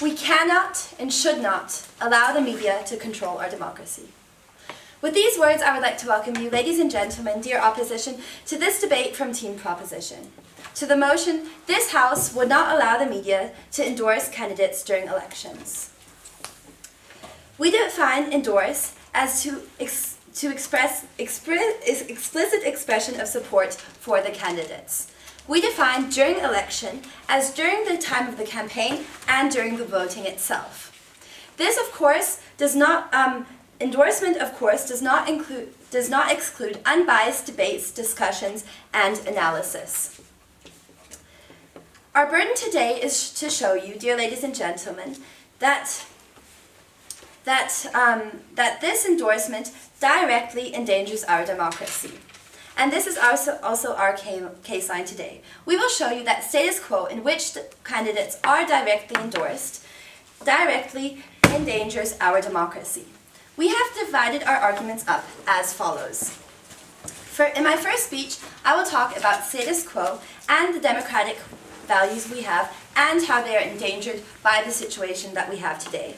We cannot and should not allow the media to control our democracy. With these words, I would like to welcome you, ladies and gentlemen, dear opposition, to this debate from Team Proposition. To the motion, this House would not allow the media to endorse candidates during elections. We define endorse as to express explicit expression of support for the candidates. We define during election as during the time of the campaign and during the voting itself. This, of course, does not endorsement, of course, does not exclude unbiased debates, discussions, and analysis. Our burden today is to show you, dear ladies and gentlemen, that this endorsement directly endangers our democracy. And this is also our case line today. We will show you that status quo in which the candidates are directly endorsed directly endangers our democracy. We have divided our arguments up as follows. In my first speech, I will talk about status quo and the democratic values we have and how they are endangered by the situation that we have today.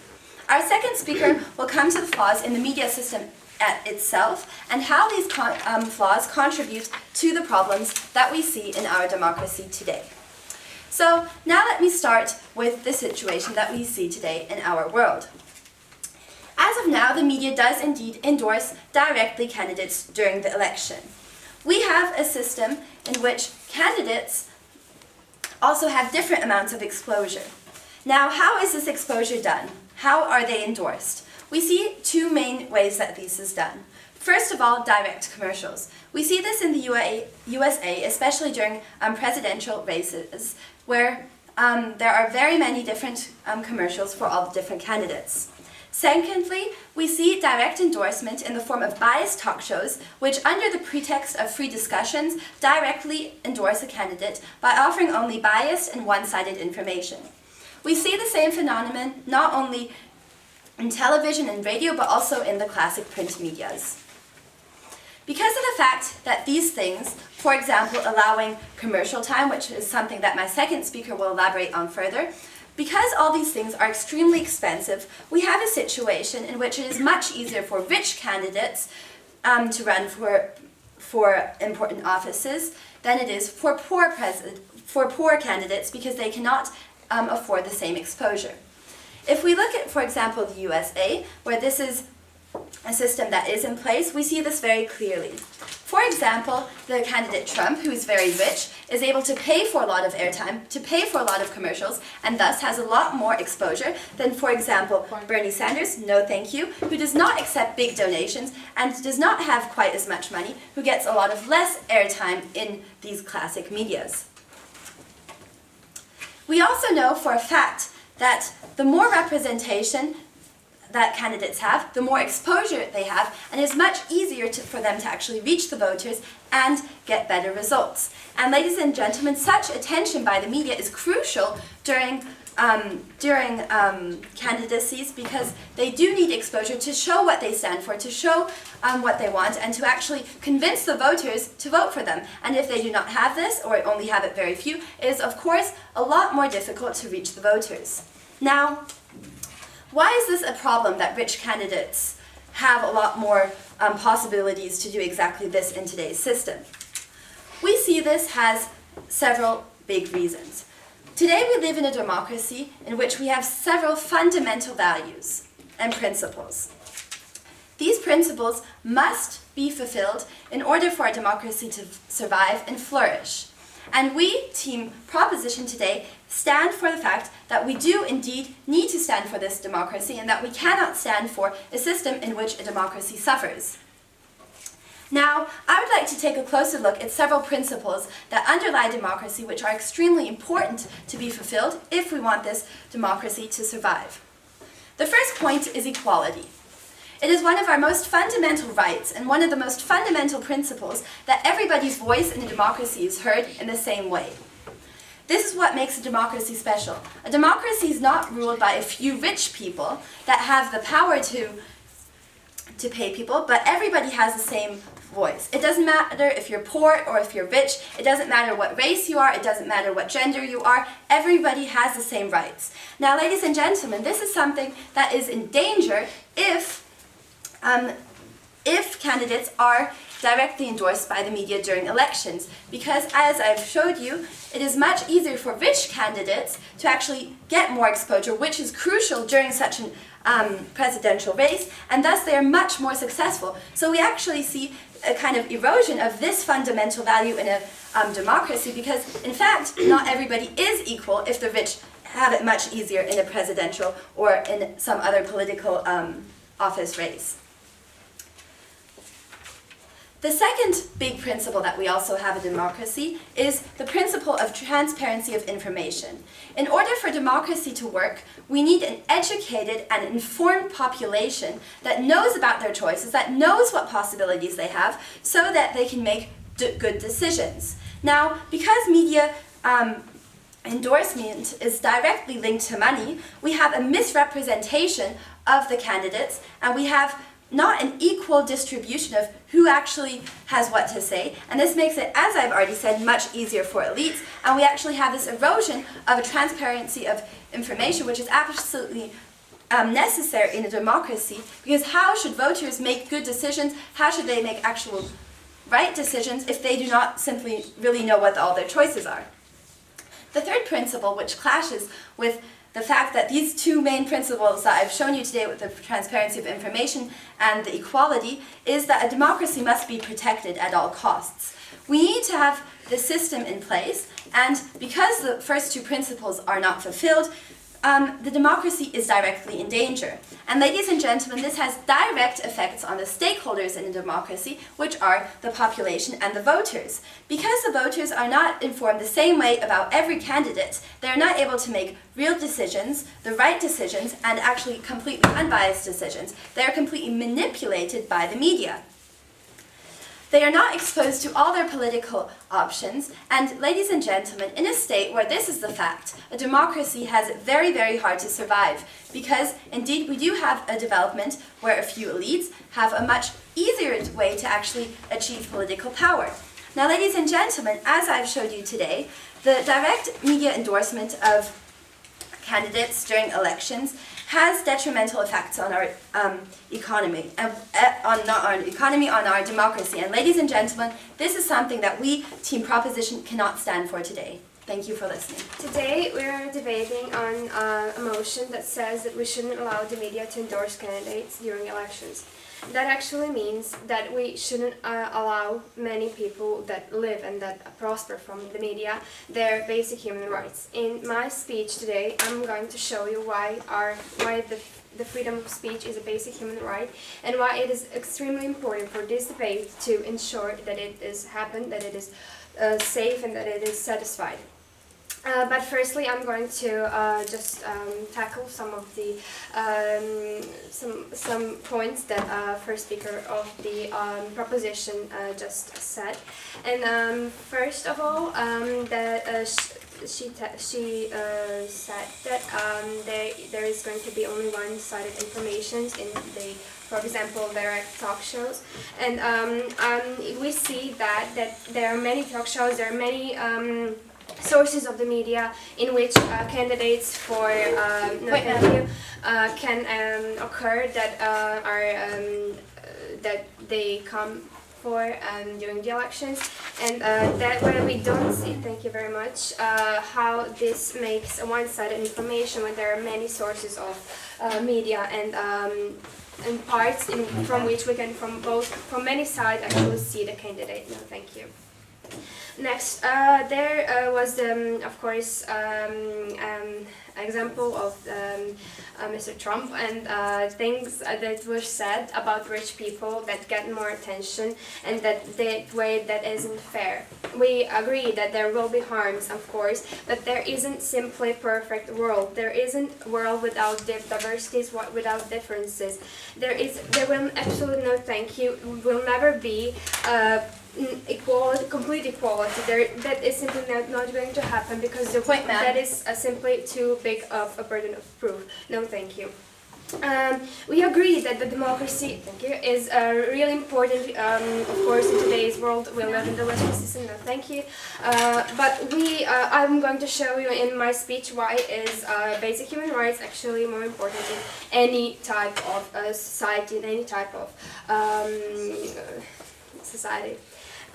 Our second speaker will come to the flaws in the media system itself and how these flaws contribute to the problems that we see in our democracy today. So now let me start with the situation that we see today in our world. As of now, the media does indeed endorse directly candidates during the election. We have a system in which candidates also have different amounts of exposure. Now, how is this exposure done? How are they endorsed? We see two main ways that this is done. First of all, direct commercials. We see this in the USA, especially during presidential races, where there are very many different commercials for all the different candidates. Secondly, we see direct endorsement in the form of biased talk shows, which under the pretext of free discussions, directly endorse a candidate by offering only biased and one-sided information. We see the same phenomenon not only in television and radio, but also in the classic print medias. Because of the fact that these things, for example, allowing commercial time, which is something that my second speaker will elaborate on further, because all these things are extremely expensive, we have a situation in which it is much easier for rich candidates to run for important offices than it is for poor candidates because they cannot afford the same exposure. If we look at, for example, the USA, where this is a system that is in place, we see this very clearly. For example, the candidate Trump, who is very rich, is able to pay for a lot of airtime, to pay for a lot of commercials, and thus has a lot more exposure than, for example, Bernie Sanders, no thank you, who does not accept big donations and does not have quite as much money, who gets a lot of less airtime in these classic medias. We also know for a fact that the more representation that candidates have, the more exposure they have, and it's much easier for them to actually reach the voters and get better results. And ladies and gentlemen, such attention by the media is crucial during candidacies because they do need exposure to show what they stand for, to show what they want, and to actually convince the voters to vote for them. And if they do not have this, or only have it very few, it is of course a lot more difficult to reach the voters. Now, why is this a problem that rich candidates have a lot more possibilities to do exactly this in today's system? We see this has several big reasons. Today we live in a democracy in which we have several fundamental values and principles. These principles must be fulfilled in order for our democracy to survive and flourish. And we, Team Proposition today, stand for the fact that we do indeed need to stand for this democracy and that we cannot stand for a system in which a democracy suffers. Now, I would like to take a closer look at several principles that underlie democracy which are extremely important to be fulfilled if we want this democracy to survive. The first point is equality. It is one of our most fundamental rights and one of the most fundamental principles that everybody's voice in a democracy is heard in the same way. This is what makes a democracy special. A democracy is not ruled by a few rich people that have the power to pay people, but everybody has the same voice. It doesn't matter if you're poor or if you're rich. It doesn't matter what race you are. It doesn't matter what gender you are. Everybody has the same rights. Now, ladies and gentlemen, this is something that is in danger if candidates are directly endorsed by the media during elections, because as I've showed you, it is much easier for rich candidates to actually get more exposure, which is crucial during such an presidential race, and thus they are much more successful. So we actually see a kind of erosion of this fundamental value in a democracy, because in fact not everybody is equal if the rich have it much easier in a presidential or in some other political office race. The second big principle that we also have in democracy is the principle of transparency of information. In order for democracy to work, we need an educated and informed population that knows about their choices, that knows what possibilities they have, so that they can make good decisions. Now, because media endorsement is directly linked to money, we have a misrepresentation of the candidates, and we have not an equal distribution of who actually has what to say, and this makes it, as I've already said, much easier for elites, and we actually have this erosion of a transparency of information, which is absolutely necessary in a democracy, because how should voters make good decisions, how should they make actual right decisions if they do not simply really know what all their choices are? The third principle, which clashes with the fact that these two main principles that I've shown you today, with the transparency of information and the equality, is that a democracy must be protected at all costs. We need to have the system in place, and because the first two principles are not fulfilled, the democracy is directly in danger. And ladies and gentlemen, this has direct effects on the stakeholders in a democracy, which are the population and the voters. Because the voters are not informed the same way about every candidate, they are not able to make real decisions, the right decisions, and actually completely unbiased decisions. They are completely manipulated by the media. They are not exposed to all their political options, and ladies and gentlemen, in a state where this is the fact, a democracy has it very, very hard to survive, because indeed we do have a development where a few elites have a much easier way to actually achieve political power. Now, ladies and gentlemen, as I've showed you today, the direct media endorsement of candidates during elections has detrimental effects on our economy, and on our democracy. And ladies and gentlemen, this is something that we, Team Proposition, cannot stand for today. Thank you for listening. Today we are debating on a motion that says that we shouldn't allow the media to endorse candidates during elections. That actually means that we shouldn't allow many people that live and that prosper from the media their basic human rights. In my speech today, I'm going to show you why the freedom of speech is a basic human right, and why it is extremely important for this debate to ensure that it is happened, that it is safe, and that it is satisfied. But firstly, I'm going to just tackle some of the some points that first speaker of the proposition just said. And first of all, she said that there is going to be only one-sided information in the, for example, direct talk shows, and we see that there are many talk shows, there are many sources of the media in which candidates for can occur that that they come for during the elections, and that way we don't see, thank you very much, how this makes a one-sided information when there are many sources of media and parts from which we can from many sides actually see the candidate. No, thank you. Next, there was of course, example of Mr. Trump and things that were said about rich people that get more attention, and that way that isn't fair. We agree that there will be harms, of course, but there isn't simply a perfect world. There isn't a world without diversities, without differences. There will absolutely no, thank you, will never be equality, complete equality. That is simply not going to happen, because that is simply too big of a burden of proof. No, thank you. We agree that the democracy, thank you, is really important, of course, in today's world. We live in the Western system, no, thank you. But I'm going to show you in my speech why is basic human rights actually more important in any type of society, in any type of society.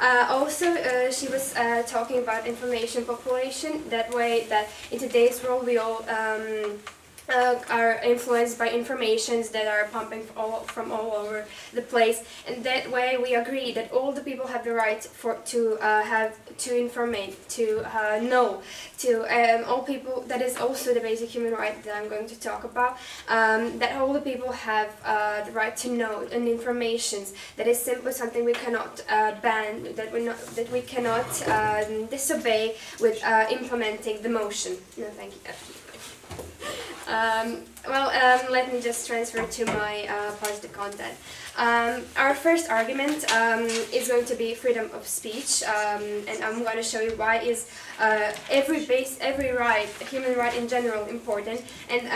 Also, she was talking about information population, that way that in today's world we all are influenced by informations that are pumping from all over the place, and that way we agree that all the people have the right to informate, to know, to all people. That is also the basic human right that I'm going to talk about. That all the people have the right to know and informations. That is simply something we cannot ban. That we cannot disobey with implementing the motion. No, thank you. Let me just transfer to my positive content. Our first argument is going to be freedom of speech, and I'm going to show you why is every right, human right in general, important, and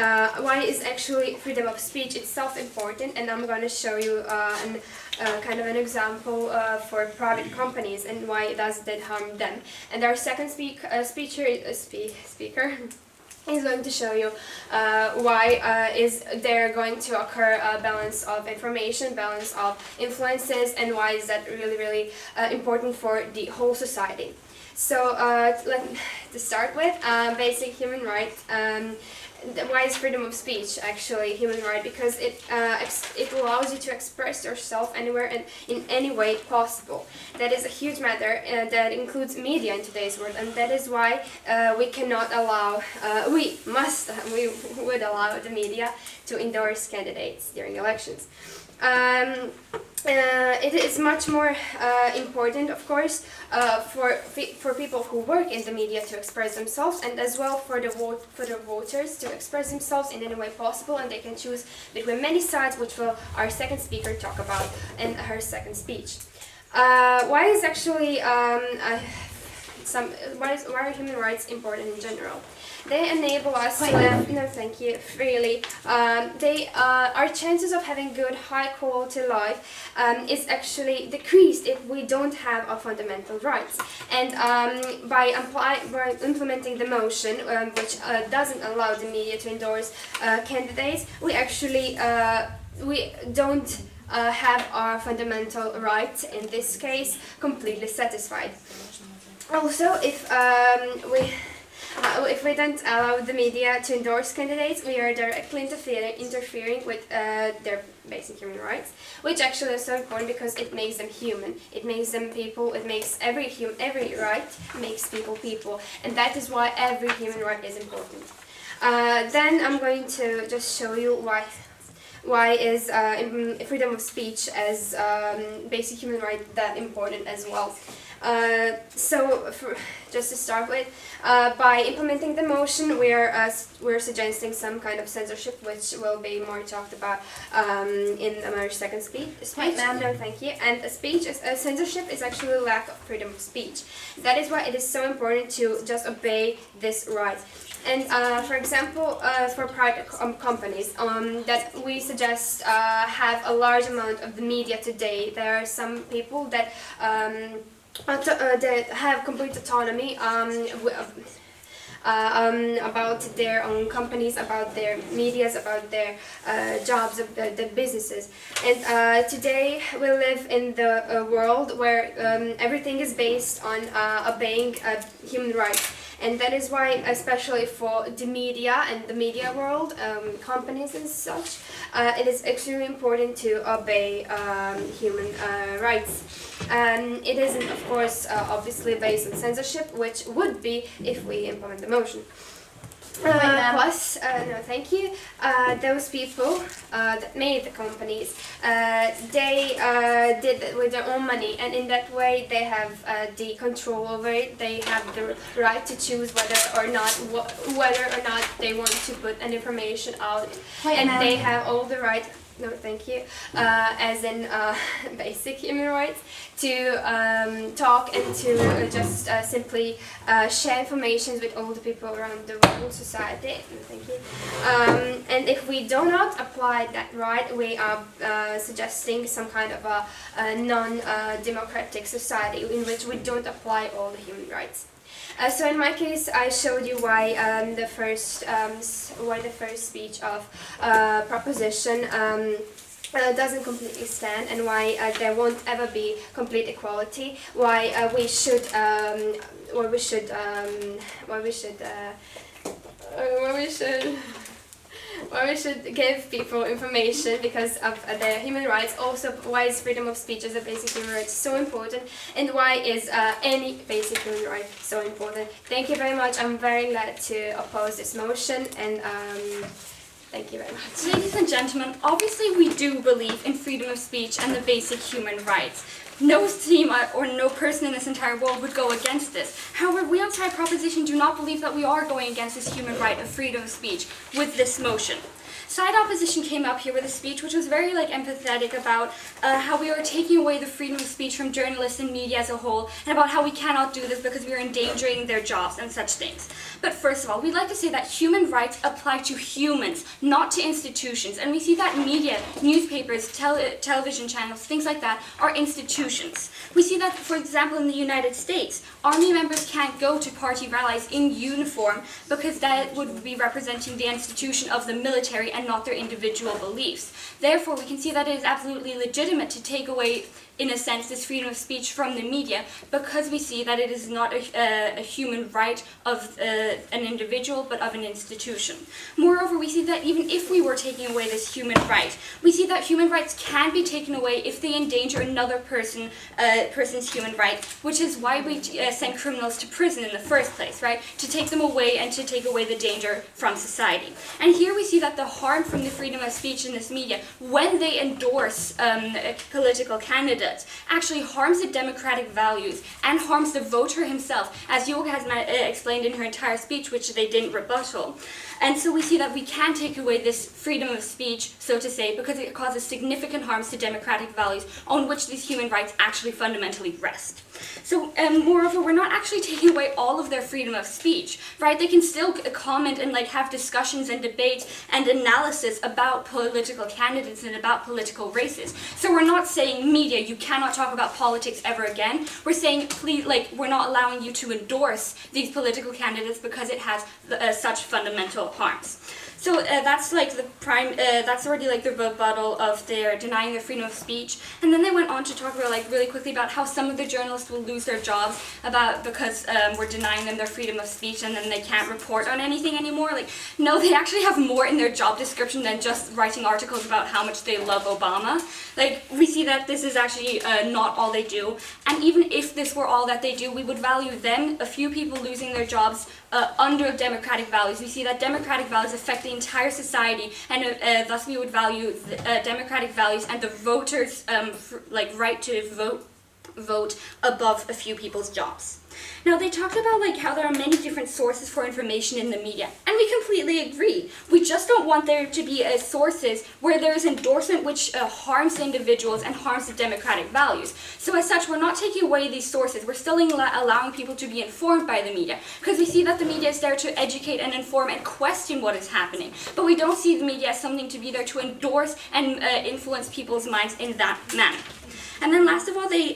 why is actually freedom of speech itself important. And I'm going to show you kind of an example for private companies and why does that harm them. And our second speaker is going to show you why is there going to occur a balance of information, balance of influences, and why is that really important for the whole society. So to start with, basic human rights. Why is freedom of speech actually human right? Because it allows you to express yourself anywhere and in any way possible. That is a huge matter that includes media in today's world, and that is why we cannot allow, we would allow the media to endorse candidates during elections. It is much more important, of course, for people who work in the media to express themselves, and as well for the voters to express themselves in any way possible, and they can choose between many sides, which will our second speaker talk about in her second speech. Why is actually why are human rights important in general? They enable us to live, no thank you, freely. Our chances of having good, high quality life is actually decreased if we don't have our fundamental rights. And by implementing the motion, which doesn't allow the media to endorse candidates, we actually we don't have our fundamental rights, in this case, completely satisfied. Also, if we don't allow the media to endorse candidates, we are directly interfering with their basic human rights, which actually is so important because it makes them human, it makes them people, it makes every right makes people, and that is why every human right is important. Then I'm going to just show you why is freedom of speech as basic human right that important as well. Just to start with, by implementing the motion, we're suggesting some kind of censorship, which will be more talked about in our second speech. Wait, ma'am. No, thank you. And censorship is actually lack of freedom of speech. That is why it is so important to just obey this right. And for example, for private companies, that we suggest have a large amount of the media today. There are some people that have complete autonomy about their own companies, about their medias, about their jobs, their businesses. And today we live in the world where everything is based on obeying human rights. And that is why, especially for the media and the media world, companies and such, it is extremely important to obey human rights. It isn't, of course, obviously based on censorship, which would be if we implement the motion. Plus, no thank you, those people that made the companies, they did it with their own money, and in that way they have the control over it. They have the right to choose whether or not they want to put an information out. And they have all the right, no thank you, as in basic human rights, to talk and to just simply share information with all the people around the whole society. Thank you. And if we do not apply that right, we are suggesting some kind of a non-democratic society in which we don't apply all the human rights. So in my case, I showed you why the first speech of proposition doesn't completely stand, and why there won't ever be complete equality. Why we should give people information because of their human rights. Also, why is freedom of speech as a basic human right so important, and why is any basic human right so important? Thank you very much. I'm very glad to oppose this motion, and thank you very much. Ladies and gentlemen, obviously we do believe in freedom of speech and the basic human rights. No team or no person in this entire world would go against this. However, we on Side Proposition do not believe that we are going against this human right of freedom of speech with this motion. Side Opposition came up here with a speech which was very empathetic about how we are taking away the freedom of speech from journalists and media as a whole, and about how we cannot do this because we are endangering their jobs and such things. But first of all, we'd like to say that human rights apply to humans, not to institutions. And we see that media, newspapers, television channels, things like that, are institutions. We see that, for example, in the United States, army members can't go to party rallies in uniform because that would be representing the institution of the military and not their individual beliefs. Therefore, we can see that it is absolutely legitimate to take away, in a sense, this freedom of speech from the media, because we see that it is not a human right of an individual, but of an institution. Moreover, we see that even if we were taking away this human right, we see that human rights can be taken away if they endanger another person's human right, which is why we send criminals to prison in the first place, right? To take them away and to take away the danger from society. And here we see that the harm from the freedom of speech in this media, when they endorse political candidates, actually harms the democratic values and harms the voter himself, as Yoga has explained in her entire speech, which they didn't rebuttal. And so we see that we can take away this freedom of speech, so to say, because it causes significant harms to democratic values on which these human rights actually fundamentally rest. So, moreover, we're not actually taking away all of their freedom of speech, right? They can still comment and have discussions and debates and analysis about political candidates and about political races. So we're not saying, media, you cannot talk about politics ever again. We're saying, please, we're not allowing you to endorse these political candidates because it has such fundamental harms. So that's that's already the rebuttal of their denying their freedom of speech. And then they went on to talk about really quickly about how some of the journalists will lose their jobs because we're denying them their freedom of speech, and then they can't report on anything anymore. No, they actually have more in their job description than just writing articles about how much they love Obama. We see that this is actually not all they do. And even if this were all that they do, we would value them, a few people losing their jobs, under democratic values. We see that democratic values affect the entire society, and thus we would value democratic values and the voters' right to vote above a few people's jobs. Now, they talked about how there are many different sources for information in the media, and we completely agree. We just don't want there to be sources where there is endorsement which harms individuals and harms the democratic values. So as such, we're not taking away these sources. We're still allowing people to be informed by the media, because we see that the media is there to educate and inform and question what is happening. But we don't see the media as something to be there to endorse and influence people's minds in that manner. And then last of all, they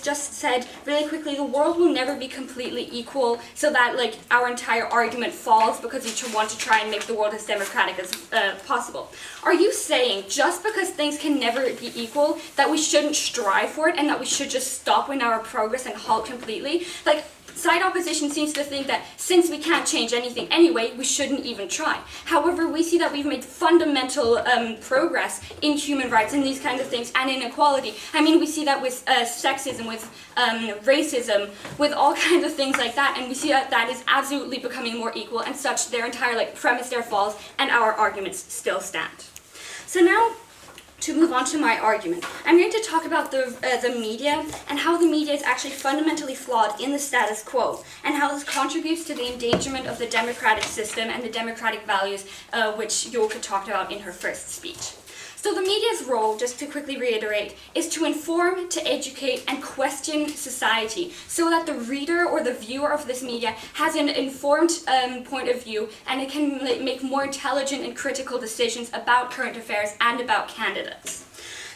just said really quickly, the world will never be completely equal, so that our entire argument falls because we want to try and make the world as democratic as possible. Are you saying just because things can never be equal that we shouldn't strive for it and that we should just stop in our progress and halt completely? Side opposition seems to think that since we can't change anything anyway, we shouldn't even try. However, we see that we've made fundamental progress in human rights and these kinds of things, and inequality. I mean, we see that with sexism, with racism, with all kinds of things like that, and we see that that is absolutely becoming more equal, and such their entire premise there falls, and our arguments still stand. So now, to move on to my argument, I'm going to talk about the media and how the media is actually fundamentally flawed in the status quo, and how this contributes to the endangerment of the democratic system and the democratic values which Yoka talked about in her first speech. So the media's role, just to quickly reiterate, is to inform, to educate, and question society so that the reader or the viewer of this media has an informed point of view and it can make more intelligent and critical decisions about current affairs and about candidates.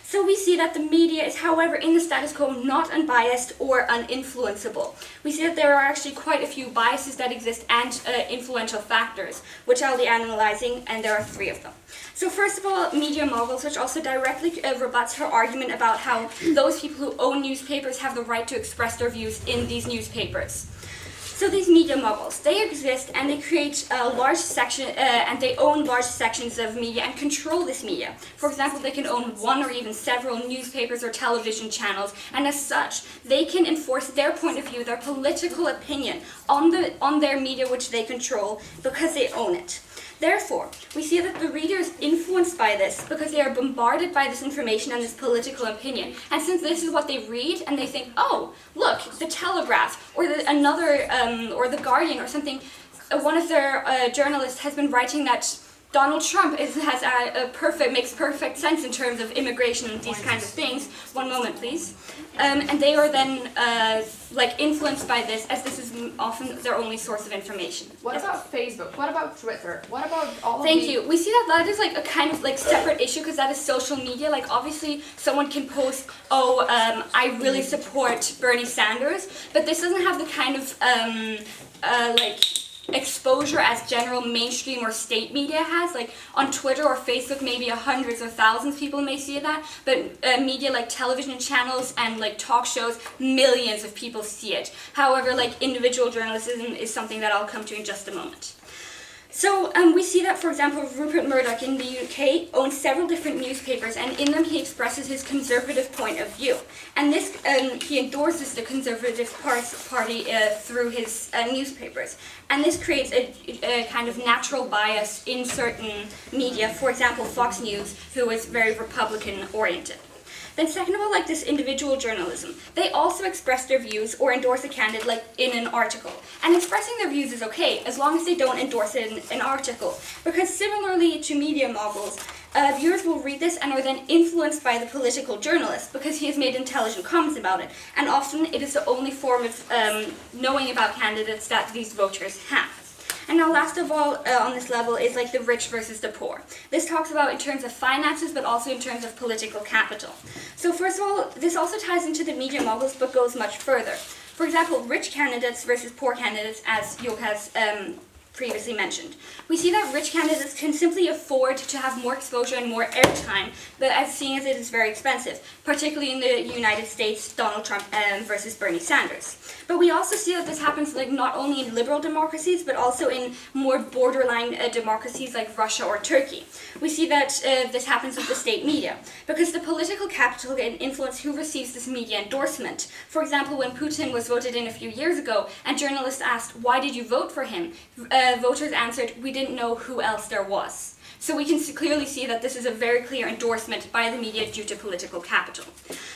So we see that the media is, however, in the status quo, not unbiased or uninfluenceable. We see that there are actually quite a few biases that exist and influential factors, which I'll be analyzing, and there are 3 of them. So first of all, media moguls, which also directly rebuts her argument about how those people who own newspapers have the right to express their views in these newspapers. So these media moguls, they exist and they create a large section, and they own large sections of media and control this media. For example, they can own 1 or even several newspapers or television channels, and as such, they can enforce their point of view, their political opinion on their media which they control because they own it. Therefore, we see that the reader is influenced by this because they are bombarded by this information and this political opinion. And since this is what they read and they think, oh, look, the Telegraph or or the Guardian or something, one of their journalists has been writing that Donald Trump makes perfect sense in terms of immigration and these kinds of things. One moment, please. And they are then influenced by this, as this is often their only source of information. What about Facebook? What about Twitter? What about all of Thank you. We see that is a kind of separate issue because that is social media. Obviously someone can post, I really support Bernie Sanders, but this doesn't have the kind of exposure as general mainstream or state media has. On Twitter or Facebook, maybe hundreds or thousands of people may see that, but media like television channels and talk shows, millions of people see it. However, individual journalism is something that I'll come to in just a moment. So we see that, for example, Rupert Murdoch in the UK owns several different newspapers, and in them he expresses his conservative point of view. And this he endorses the Conservative Party through his newspapers. And this creates a kind of natural bias in certain media, for example, Fox News, who is very Republican-oriented. Then second of all, this individual journalism, they also express their views or endorse a candidate in an article. And expressing their views is okay, as long as they don't endorse it in an article. Because similarly to media moguls, viewers will read this and are then influenced by the political journalist because he has made intelligent comments about it. And often it is the only form of knowing about candidates that these voters have. And now last of all on this level is the rich versus the poor. This talks about in terms of finances but also in terms of political capital. So first of all, this also ties into the media moguls but goes much further. For example, rich candidates versus poor candidates, as Jok has previously mentioned. We see that rich candidates can simply afford to have more exposure and more airtime, but seeing as it is very expensive, particularly in the United States, Donald Trump versus Bernie Sanders. But we also see that this happens not only in liberal democracies, but also in more borderline democracies like Russia or Turkey. We see that this happens with the state media, because the political capital can influence who receives this media endorsement. For example, when Putin was voted in a few years ago, and journalists asked, why did you vote for him? Voters answered, we didn't know who else there was. So we can clearly see that this is a very clear endorsement by the media due to political capital.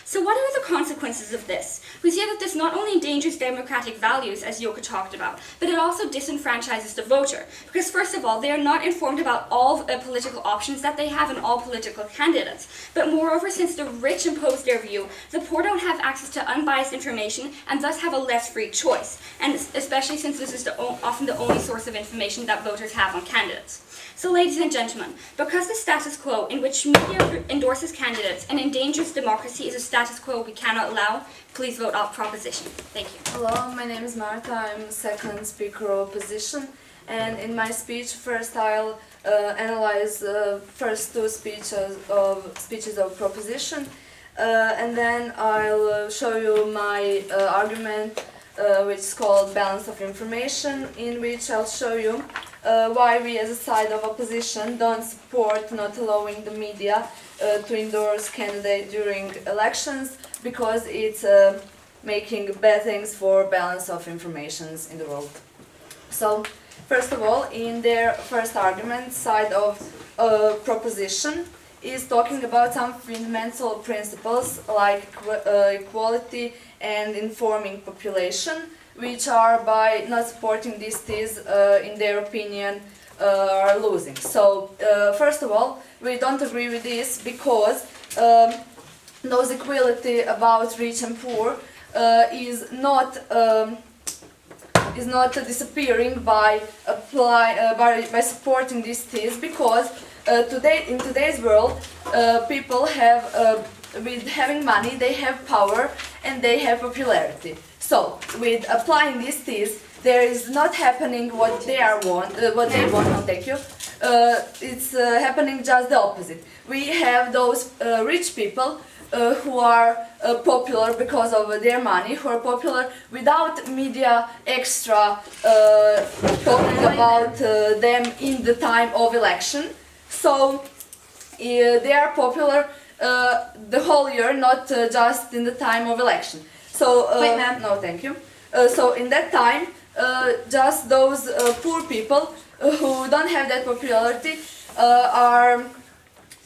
So what are the consequences of this? We see that this not only endangers democratic values, as Joka talked about, but it also disenfranchises the voter. Because first of all, they are not informed about all political options that they have and all political candidates. But moreover, since the rich impose their view, the poor don't have access to unbiased information and thus have a less free choice. And especially since this is often the only source of information that voters have on candidates. So ladies and gentlemen, because the status quo in which media endorses candidates and endangers democracy is a status quo we cannot allow, please vote out proposition. Thank you. Hello, my name is Marta. I'm second speaker of opposition, and in my speech first I'll analyze first 2 speeches of proposition, and then I'll show you my argument which is called balance of information, in which I'll show you why we as a side of opposition don't support not allowing the media to endorse candidates during elections, because it's making bad things for balance of informations in the world. So, first of all, in their first argument, side of proposition is talking about some fundamental principles like equality and informing population, which are, by not supporting these, in their opinion, are losing. So first of all, we don't agree with this because those equality about rich and poor is not disappearing by by supporting these things, because in today's world people have with having money, they have power and they have popularity. So with applying these things, there is not happening what they want. No, thank you. It's happening just the opposite. We have those rich people who are popular because of their money, who are popular without media extra talking about them in the time of election. So they are popular the whole year, not just in the time of election. So Wait, ma'am. no, thank you. So in that time, just those poor people who don't have that popularity are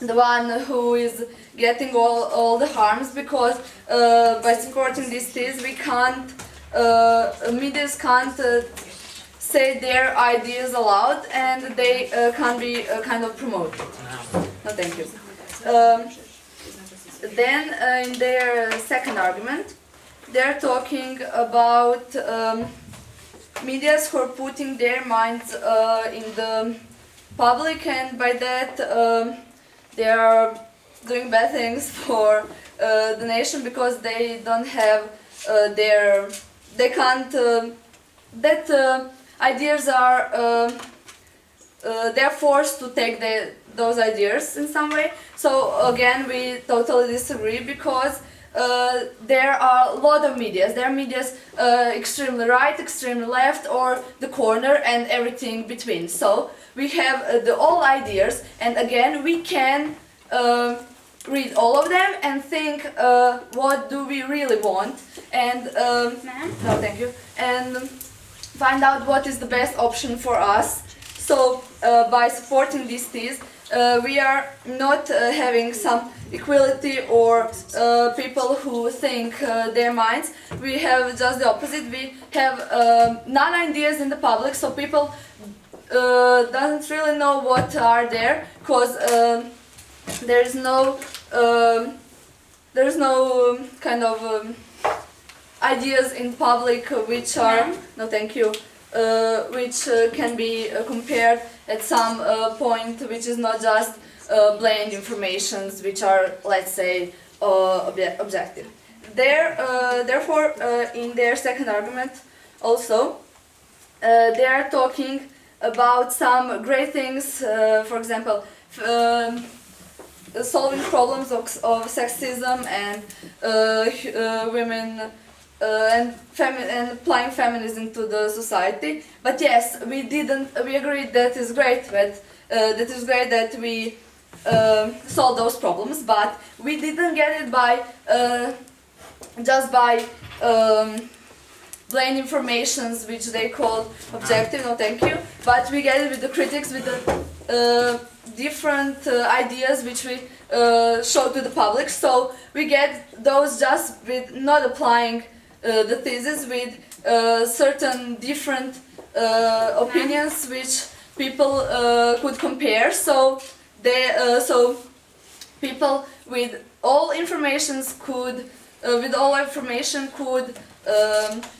the one who is getting all the harms, because by supporting these things we can't, medias can't say their ideas aloud, and they can't be kind of promoted. No, thank you. Then in their second argument, they're talking about medias who are putting their minds in the public, and by that they are doing bad things for the nation, because they don't have they can't, that ideas are, they're forced to take those ideas in some way. So again, we totally disagree, because there are a lot of medias. There are medias extremely right, extremely left, or the corner, and everything between. So we have all ideas, and again we can read all of them and think what do we really want, and no, thank you, and find out what is the best option for us. So by supporting these things, we are not having some equality or people who think their minds. We have just the opposite. We have non-ideas in the public, so people doesn't really know what are there, because there's no kind of ideas in public which are, no thank you, which can be compared at some point, which is not just bland informations which are, let's say, objective. Therefore, in their second argument also, they are talking about some great things, for example, solving problems of sexism and women and applying feminism to the society. But yes, we agreed that is great, that we solve those problems, but we didn't get it by just by plain informations which they call objective, no thank you, but we get it with the critics, with the different ideas which we show to the public. So we get those just with not applying the thesis, with certain different opinions which people could compare. So so people with all informations could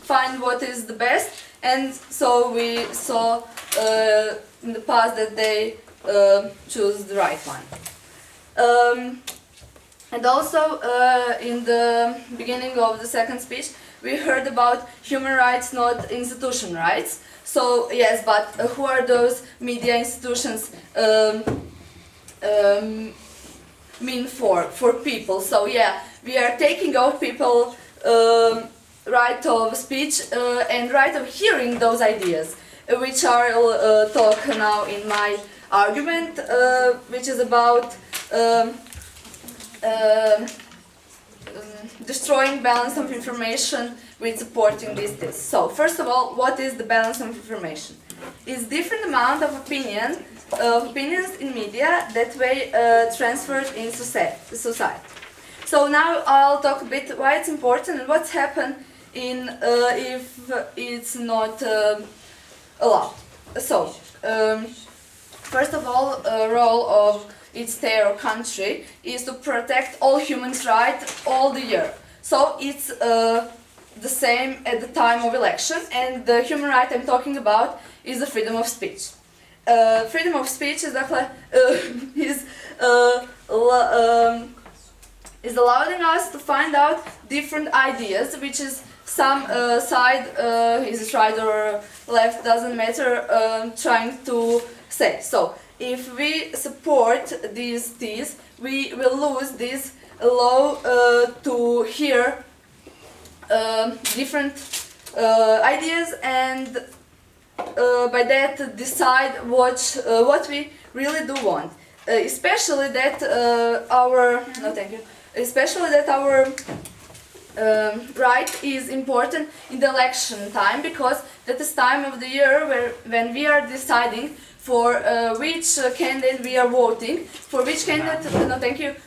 find what is the best, and so we saw in the past that they choose the right one. And also in the beginning of the second speech we heard about human rights, not institution rights. So yes, but who are those media institutions mean for people? So yeah, we are taking out people right of speech and right of hearing those ideas, which I'll talk now in my argument, which is about destroying balance of information with supporting these things. So first of all, what is the balance of information? It's different amount of opinions in media that way transferred in society. So now I'll talk a bit why it's important and what's happened in if it's not allowed. So first of all, role of its state or country is to protect all humans' rights all the year. So it's the same at the time of election, and the human right I'm talking about is the freedom of speech. Freedom of speech is dakle is allowing us to find out different ideas, which is some side, is it right or left, doesn't matter, trying to say. So if we support these, we will lose this law to hear different ideas, and by that decide what we really do want. Especially that our right is important in the election time, because that is time of the year when we are deciding for which candidate we are voting, for which candidate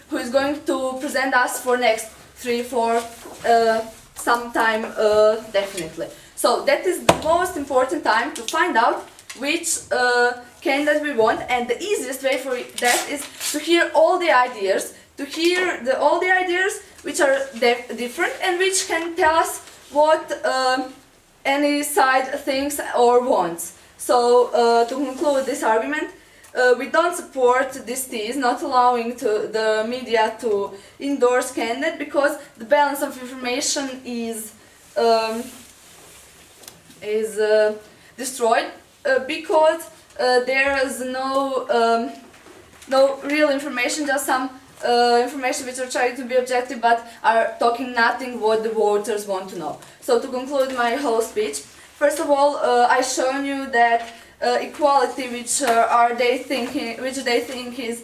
who is going to present us for next 3-4 sometime definitely. So that is the most important time to find out which candidate we want, and the easiest way for that is to hear all the ideas, all the ideas which are different and which can tell us what any side thinks or wants. So to conclude this argument, we don't support this tease, not allowing the media to endorse candidate, because the balance of information is destroyed, because there is no real information, just some information which are trying to be objective but are talking nothing what the voters want to know. So to conclude my whole speech, first of all, I shown you that equality, which they think is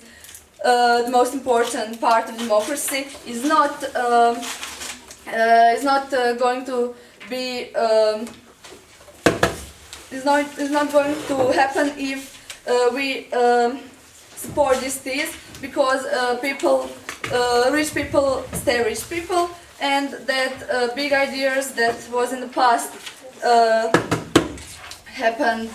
the most important part of democracy, is not going to be is not going to happen if we support this thesis, because rich people stay rich people, and that big ideas that was in the past happened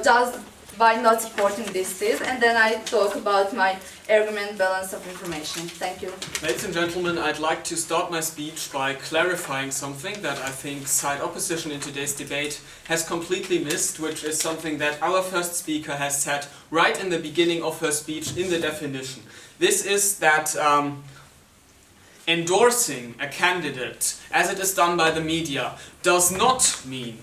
just by not supporting this thesis. And then I talk about my argument balance of information. Thank you. Ladies and gentlemen, I'd like to start my speech by clarifying something that I think side opposition in today's debate has completely missed, which is something that our first speaker has said right in the beginning of her speech in the definition. This is that endorsing a candidate, as it is done by the media, does not mean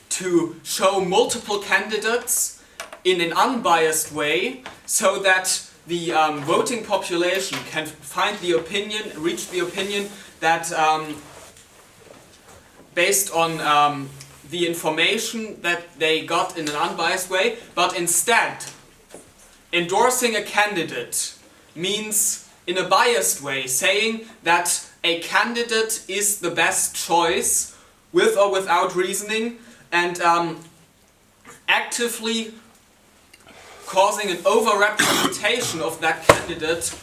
to show multiple candidates in an unbiased way, so that the voting population can reach the opinion that based on the information that they got in an unbiased way, but instead endorsing a candidate means in a biased way, saying that a candidate is the best choice with or without reasoning, and actively causing an overrepresentation of that candidate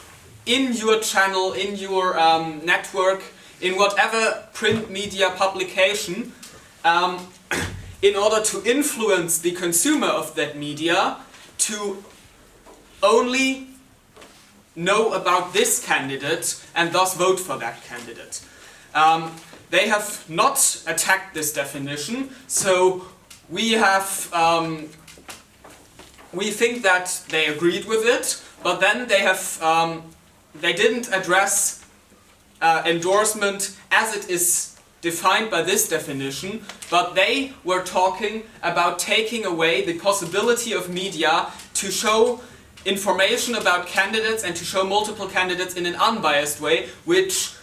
in your channel, in your network, in whatever print media publication, in order to influence the consumer of that media to only know about this candidate and thus vote for that candidate. They have not attacked this definition, so we think that they agreed with it, but then they didn't address endorsement as it is defined by this definition, but they were talking about taking away the possibility of media to show information about candidates and to show multiple candidates in an unbiased way, which,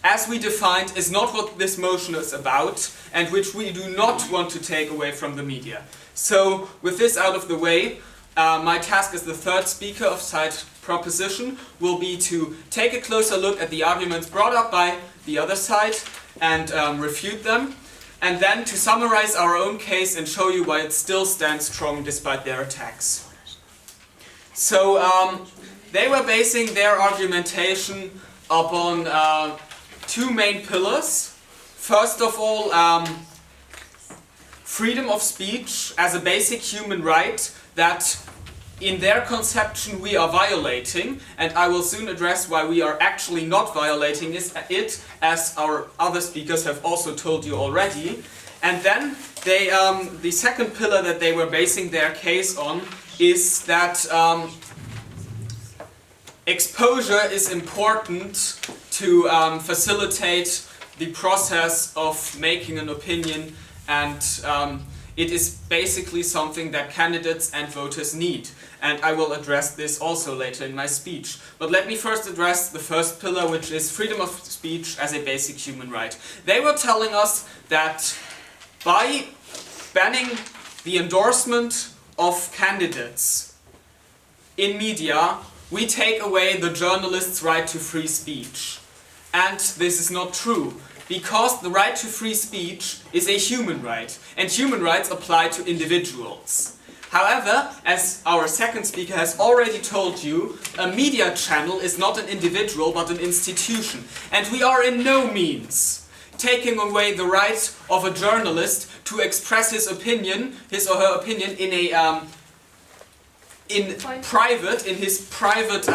as we defined, is not what this motion is about, and which we do not want to take away from the media. So, with this out of the way, my task as the third speaker of side proposition will be to take a closer look at the arguments brought up by the other side and refute them, and then to summarize our own case and show you why it still stands strong despite their attacks. So, they were basing their argumentation upon two main pillars. First of all, freedom of speech as a basic human right that in their conception we are violating, and I will soon address why we are actually not violating it, as our other speakers have also told you already. And then they, the second pillar that they were basing their case on is that exposure is important to facilitate the process of making an opinion, and it is basically something that candidates and voters need. And I will address this also later in my speech. But let me first address the first pillar, which is freedom of speech as a basic human right. They were telling us that by banning the endorsement of candidates in media, we take away the journalist's right to free speech. And this is not true, because the right to free speech is a human right, and human rights apply to individuals. However, as our second speaker has already told you, a media channel is not an individual but an institution. And we are in no means taking away the right of a journalist to express his opinion, his or her opinion, in a in his private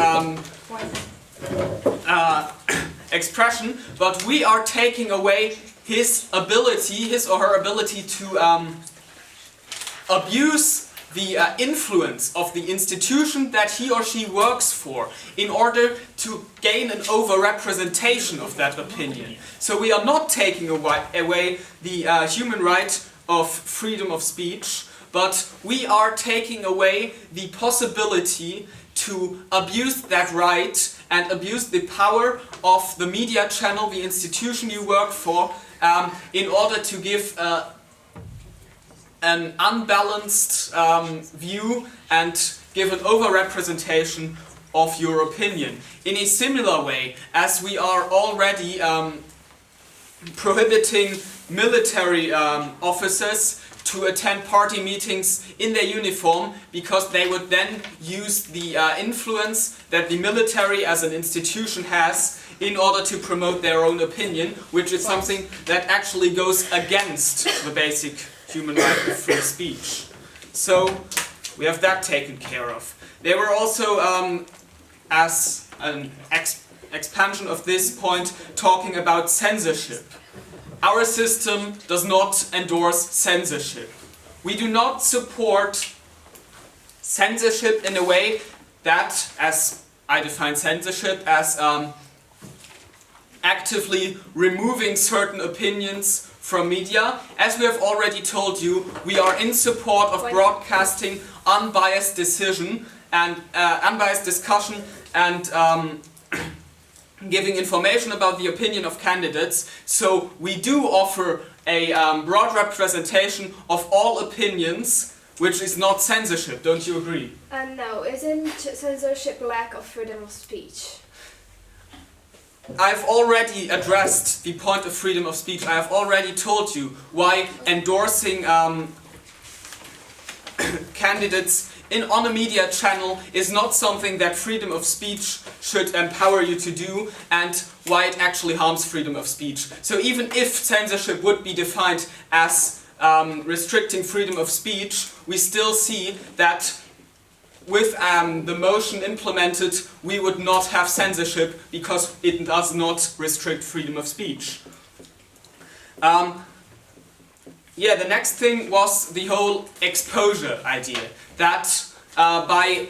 expression, but we are taking away his or her ability to abuse the influence of the institution that he or she works for in order to gain an over-representation of that opinion. So we are not taking away the human right of freedom of speech, but we are taking away the possibility to abuse that right and abuse the power of the media channel, the institution you work for, in order to give an unbalanced view and give an over-representation of your opinion. In a similar way, as we are already prohibiting military officers to attend party meetings in their uniform, because they would then use the influence that the military as an institution has in order to promote their own opinion, which is something that actually goes against the basic human right of free speech. So we have that taken care of. They were also, as an expansion of this point, talking about censorship. Our system does not endorse censorship. We do not support censorship in a way that, as I define censorship, as actively removing certain opinions from media. As we have already told you, we are in support of broadcasting unbiased decision and unbiased discussion and giving information about the opinion of candidates. So we do offer a broad representation of all opinions, which is not censorship. Don't you agree? No, isn't censorship lack of freedom of speech? I've already addressed the point of freedom of speech. I have already told you why endorsing candidates on a media channel is not something that freedom of speech should empower you to do, and why it actually harms freedom of speech. So even if censorship would be defined as restricting freedom of speech, we still see that with the motion implemented, we would not have censorship because it does not restrict freedom of speech. Yeah, the next thing was the whole exposure idea. That by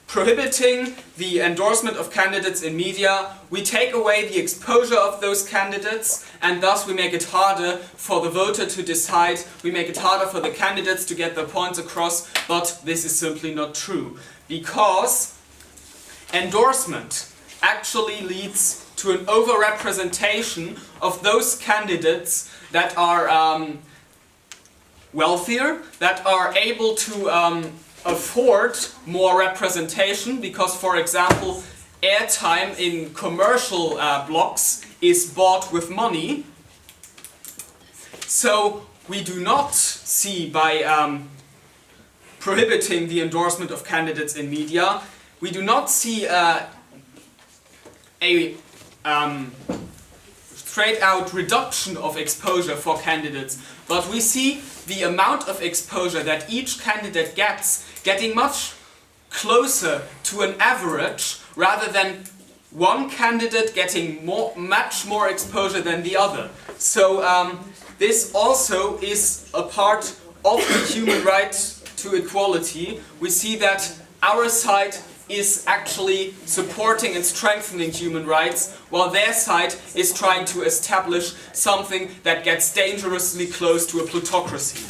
prohibiting the endorsement of candidates in media, we take away the exposure of those candidates, and thus we make it harder for the voter to decide, we make it harder for the candidates to get their points across, but this is simply not true. Because endorsement actually leads to an overrepresentation of those candidates that are wealthier, that are able to afford more representation, because, for example, airtime in commercial blocks is bought with money. So we do not see, by prohibiting the endorsement of candidates in media, we do not see a straight out reduction of exposure for candidates, but we see the amount of exposure that each candidate gets getting much closer to an average rather than one candidate getting much more exposure than the other. So this also is a part of the human right to equality. We see that our side is actually supporting and strengthening human rights, while their side is trying to establish something that gets dangerously close to a plutocracy.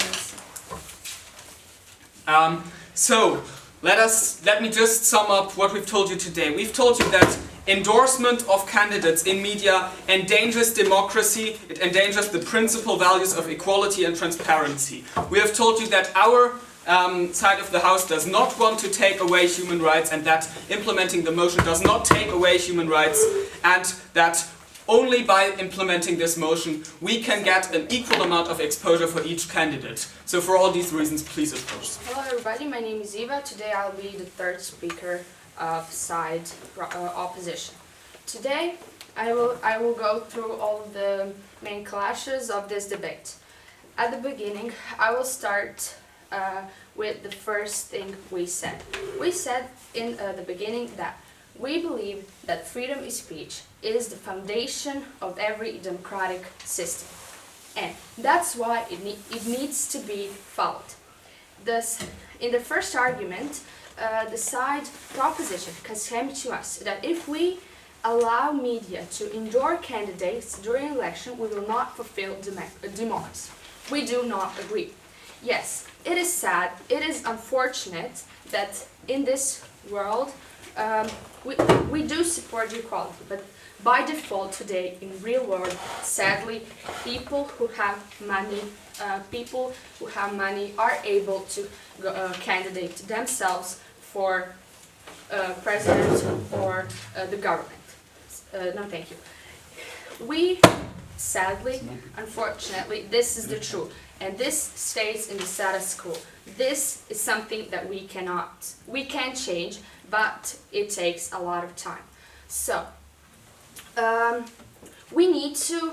So, let me just sum up what we've told you today. We've told you that endorsement of candidates in media endangers democracy, it endangers the principal values of equality and transparency. We have told you that our side of the House does not want to take away human rights, and that implementing the motion does not take away human rights, and that only by implementing this motion we can get an equal amount of exposure for each candidate. So for all these reasons, please oppose. Hello everybody, my name is Eva. Today I'll be the third speaker of side opposition. Today I will go through all of the main clashes of this debate. At the beginning, I will start with the first thing we said. We said in the beginning that we believe that freedom of speech is the foundation of every democratic system, and that's why it needs to be followed. Thus, in the first argument, the side proposition came to us that if we allow media to endorse candidates during election, we will not fulfill democracy. We do not agree. Yes, it is sad, it is unfortunate that in this world we do support equality, but by default today in real world, sadly, people who have money are able to candidate themselves for president or the government. No, thank you. We, sadly, unfortunately, this is the truth, and this stays in the status quo. This is something that we can change, but it takes a lot of time. So, we need to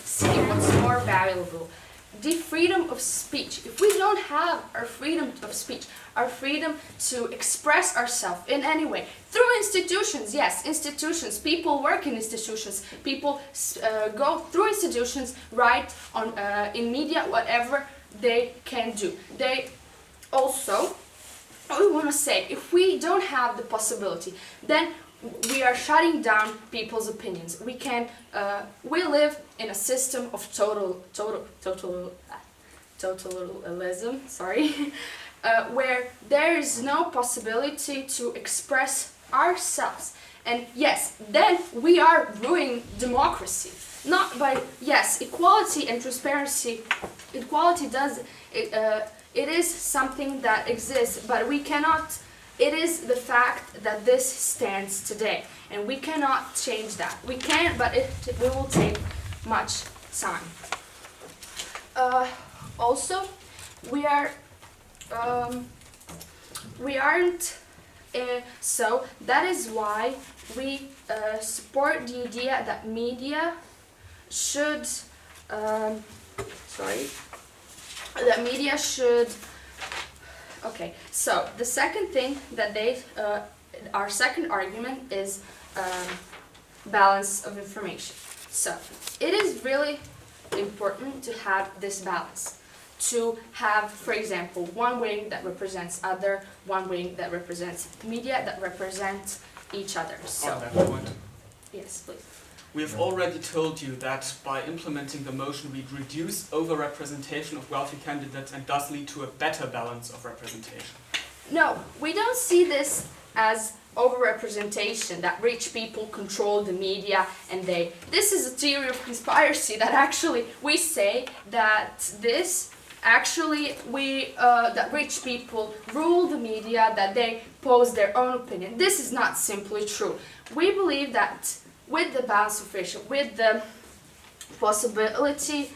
see what's more valuable. The freedom of speech. If we don't have our freedom of speech, our freedom to express ourselves in any way, through institutions, yes, institutions, people work in institutions, people go through institutions, write on in media, whatever they can do. They also, we want to say, if we don't have the possibility, then we are shutting down people's opinions. We live in a system of totalism, sorry, where there is no possibility to express ourselves. And yes, then we are ruining democracy. Not by, yes, equality and transparency. Equality it is something that exists, but we cannot. It is the fact that this stands today, and we cannot change that. We can, but it will take much time. Also, we aren't. So that is why we support the idea that media should. Okay, so the second thing that our second argument is balance of information. So it is really important to have this balance. To have, for example, one wing that represents one wing that represents media that represents each other. So, on that point. Yes, please. We have already told you that by implementing the motion we'd reduce over-representation of wealthy candidates and thus lead to a better balance of representation. No, we don't see this as over-representation, that rich people control the media and this is a theory of conspiracy that actually we say that that rich people rule the media, that they pose their own opinion. This is not simply true. We believe that with the balance of information, with the possibility,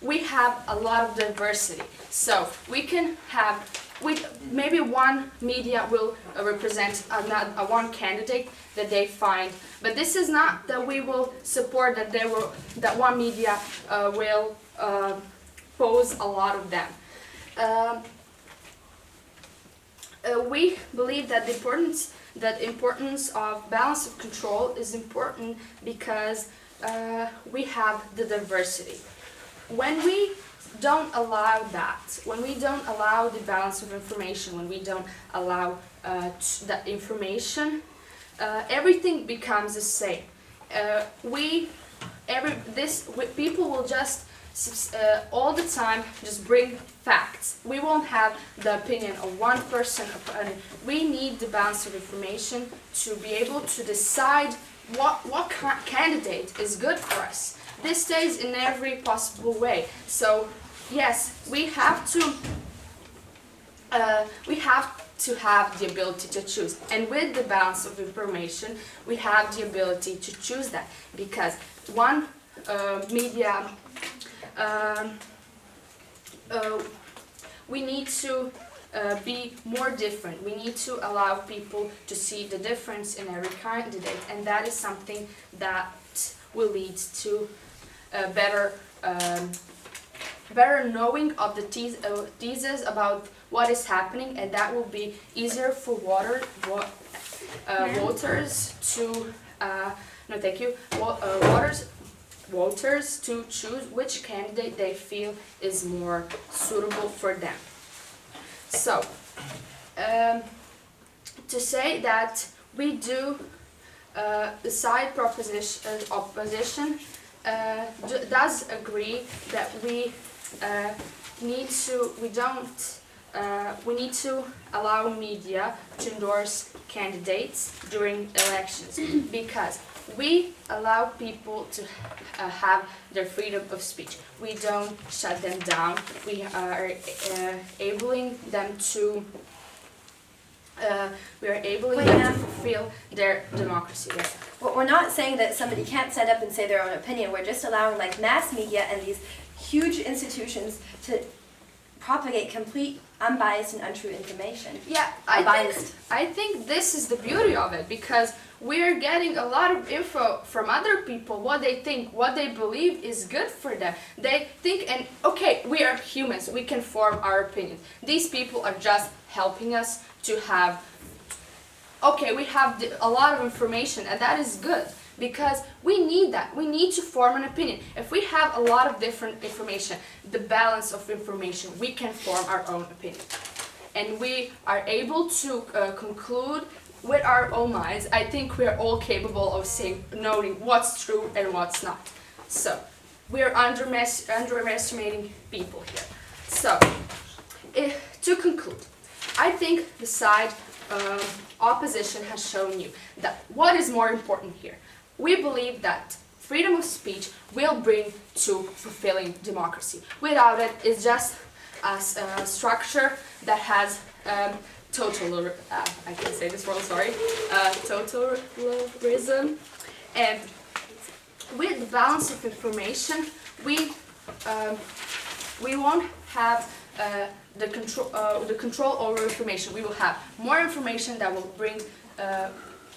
we have a lot of diversity. So we can have maybe one media will represent one candidate that they find, but this is not that we will support that one media will pose a lot of them. We believe that the importance of balance of control is important because we have the diversity. When we don't allow that, when we don't allow the balance of information, when we don't allow that information, everything becomes the same. People will just all the time just bring facts. We won't have the opinion of one person. We need the balance of information to be able to decide what candidate is good for us. This stays in every possible way. So yes, we have to have the ability to choose, and with the balance of information, we have the ability to choose that because one media. We need to be more different. We need to allow people to see the difference in every candidate, and that is something that will lead to better knowing of the thesis about what is happening, and that will be easier for voters to voters to choose which candidate they feel is more suitable for them. So, to say that we do the side opposition does agree that we need to allow media to endorse candidates during elections because we allow people to have their freedom of speech. We don't shut them down. We are enabling them to fulfill their democracy. Yes. Well, we're not saying that somebody can't stand up and say their own opinion. We're just allowing like mass media and these huge institutions to propagate complete, unbiased, and untrue information. Yeah, I think this is the beauty of it because we're getting a lot of info from other people, what they think, what they believe is good for them. They think, and okay, we are humans, we can form our opinions. These people are just helping us to have, okay, we have a lot of information, and that is good. Because we need that. We need to form an opinion. If we have a lot of different information, the balance of information, we can form our own opinion. And we are able to conclude with our own minds. I think we are all capable of knowing what's true and what's not. So, we're underestimating people here. So, to conclude, I think the side opposition has shown you that what is more important here. We believe that freedom of speech will bring to fulfilling democracy. Without it, it's just a structure that has I can say this word, sorry, totalitarianism. And with the balance of information, we won't have the control over information. We will have more information that will bring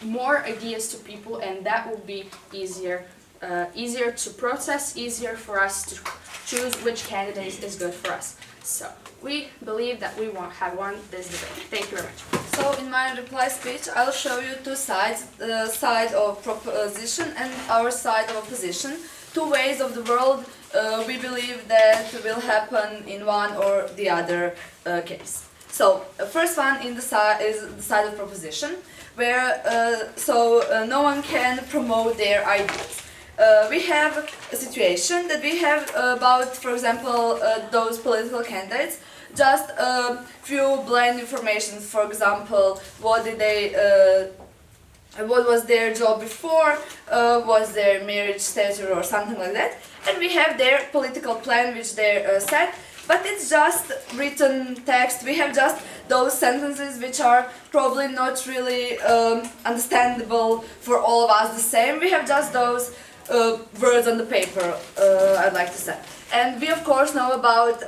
more ideas to people, and that will be easier to process, easier for us to choose which candidate is good for us. So we believe that we won't have won this debate. Thank you very much. So in my reply speech, I'll show you two sides, the side of proposition and our side of opposition. Two ways of the world we believe that will happen in one or the other case. So first one is the side of proposition, where no one can promote their ideas. We have a situation that we have about, for example, those political candidates, just a few blind information. For example, what was their job before, was their marriage status or something like that, and we have their political plan which they set. But it's just written text. We have just those sentences which are probably not really understandable for all of us the same. We have just those words on the paper, I'd like to say. And we of course know about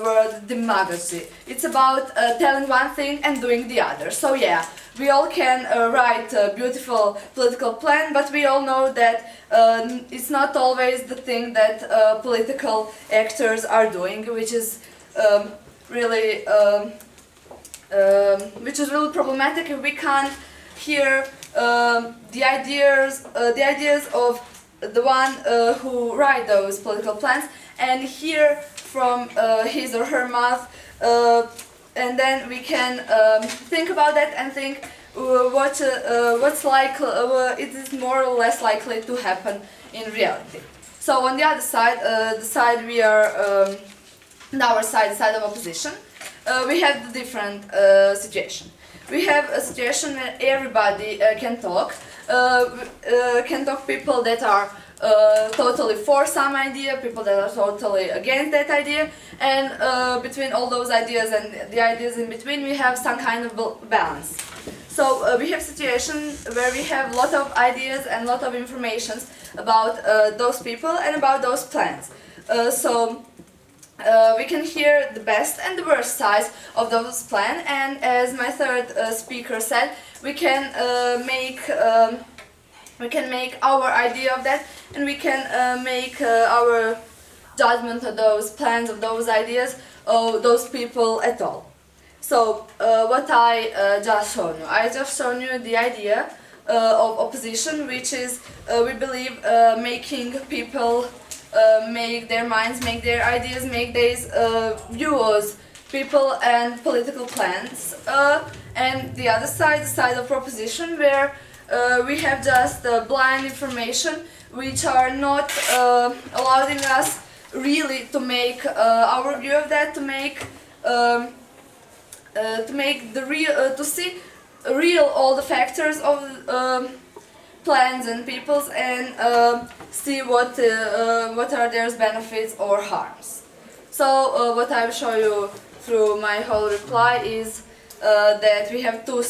word democracy. It's about telling one thing and doing the other. So yeah, we all can write a beautiful political plan, but we all know that it's not always the thing that political actors are doing, which is really problematic if we can't hear the ideas of the one who write those political plans and hear from his or her mouth, and then we can think about that and think what's likely, it is more or less likely to happen in reality. So on the other side, the side we are, on our side, the side of opposition, we have the different situation. We have a situation where everybody can talk people that are totally for some idea, people that are totally against that idea, and between all those ideas and the ideas in between we have some kind of balance. So we have a situation where we have a lot of ideas and a lot of information about those people and about those plans. We can hear the best and the worst sides of those plans, and as my third speaker said, we can make our idea of that, and we can make our judgment of those plans, of those ideas, of those people at all. So what I just shown you, I just shown you the idea of opposition, which is we believe making people make their minds, make their ideas, make their views, people and political plans, and the other side, the side of proposition, where we have just blind information which are not allowing us really to make our view of that, to make the real, to see real all the factors of plans and peoples, and see what are their benefits or harms. So what I will show you through my whole reply is that we have two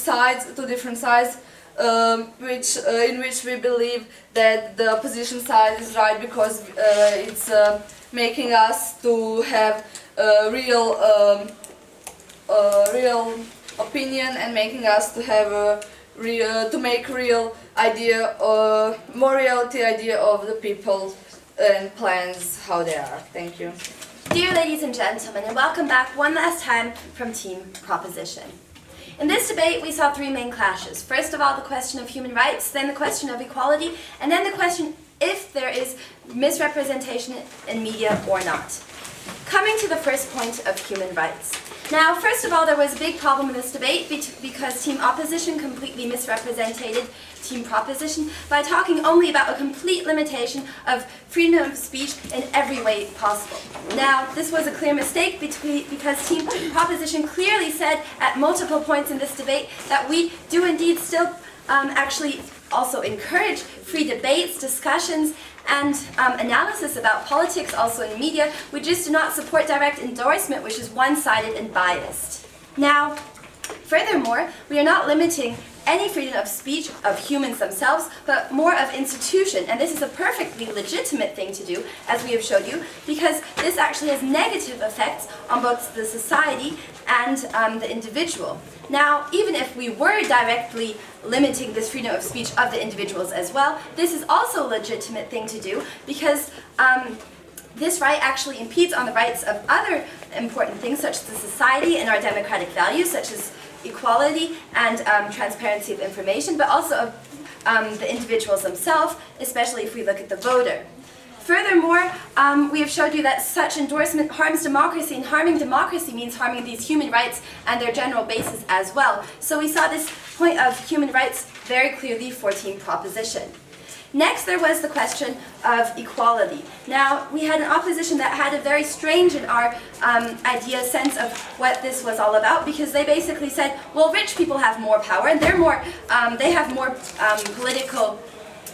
different sides, in which we believe that the opposition side is right because it's making us to have real opinion and making us to have to make real idea, more reality idea of the people and plans, how they are. Thank you. Dear ladies and gentlemen, and welcome back one last time from Team Proposition. In this debate, we saw three main clashes. First of all, the question of human rights, then the question of equality, and then the question if there is misrepresentation in media or not. Coming to the first point of human rights. Now, first of all, there was a big problem in this debate because Team Opposition completely misrepresented Team Proposition by talking only about a complete limitation of freedom of speech in every way possible. Now, this was a clear mistake because Team Proposition clearly said at multiple points in this debate that we do indeed still actually also encourage free debates, discussions, and analysis about politics also in media. We just do not support direct endorsement, which is one-sided and biased. Now, furthermore, we are not limiting any freedom of speech of humans themselves, but more of institution. And this is a perfectly legitimate thing to do, as we have showed you, because this actually has negative effects on both the society and the individual. Now, even if we were directly limiting this freedom of speech of the individuals as well, this is also a legitimate thing to do because this right actually impedes on the rights of other important things such as the society and our democratic values, such as equality and transparency of information, but also of the individuals themselves, especially if we look at the voter. Furthermore, we have showed you that such endorsement harms democracy, and harming democracy means harming these human rights and their general basis as well. So we saw this point of human rights very clearly for Team Proposition. Next, there was the question of equality. Now, we had an opposition that had a very strange, in our idea, sense of what this was all about, because they basically said, well, rich people have more power, and they have more political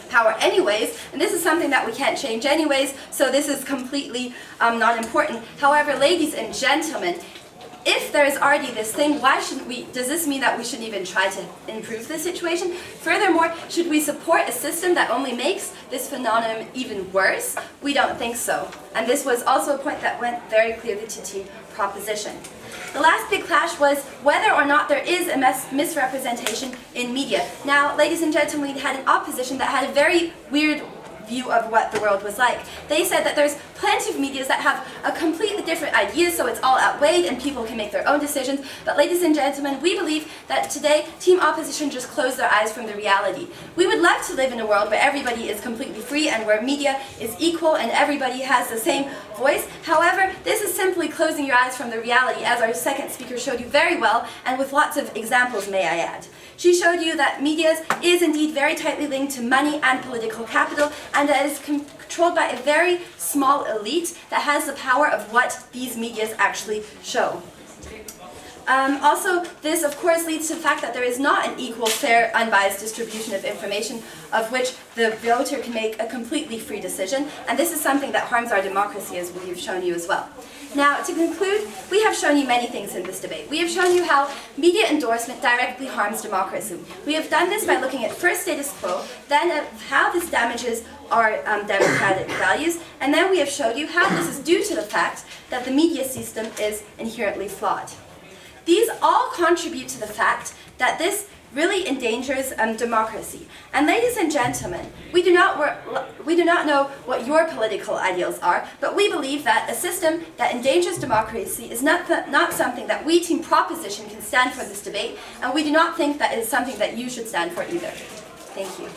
power anyways, and this is something that we can't change anyways, so this is completely not important. However, ladies and gentlemen, if there is already this thing, why shouldn't we, does this mean that we shouldn't even try to improve the situation? Furthermore, should we support a system that only makes this phenomenon even worse? We don't think so. And this was also a point that went very clearly to Team Proposition. The last big clash was whether or not there is a misrepresentation in media. Now, ladies and gentlemen, we had an opposition that had a very weird view of what the world was like. They said that there's plenty of medias that have a completely different idea, so it's all outweighed and people can make their own decisions. But ladies and gentlemen, we believe that today Team Opposition just closed their eyes from the reality. We would love to live in a world where everybody is completely free and where media is equal and everybody has the same voice. However, this is simply closing your eyes from the reality, as our second speaker showed you very well, and with lots of examples, may I add. She showed you that media is indeed very tightly linked to money and political capital, and that is controlled by a very small elite that has the power of what these medias actually show. Also, this of course leads to the fact that there is not an equal, fair, unbiased distribution of information of which the voter can make a completely free decision, and this is something that harms our democracy, as we have shown you as well. Now, to conclude, we have shown you many things in this debate. We have shown you how media endorsement directly harms democracy. We have done this by looking at first status quo, then at how this damages our democratic values, and then we have showed you how this is due to the fact that the media system is inherently flawed. These all contribute to the fact that this really endangers democracy. And ladies and gentlemen, we do not know what your political ideals are, but we believe that a system that endangers democracy is not something that we, Team Proposition, can stand for this debate, and we do not think that it is something that you should stand for either. Thank you.